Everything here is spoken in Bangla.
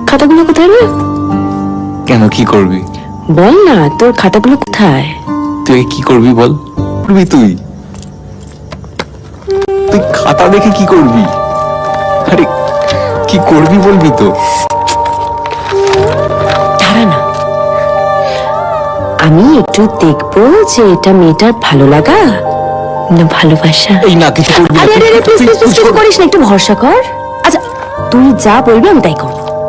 খাতাগুলো কোথায় রে? কেন, কি করবি বল না, তোর খাতাগুলো কোথায়? তুই কি করবি বল? করবি তুই তুই খাতা দেখে কি করবি? আরে কি করবি বলবি তো? দাঁড়া না, আমি একটু দেখবো যে এটা মেয়েটার ভালো লাগা না ভালোবাসা। এই না, কিছু করবি না। আরে আরে প্লিজ প্লিজ কিছু করিস না, একটু ভরসা কর। আচ্ছা তুই যা বলবি আমি তাই করবো।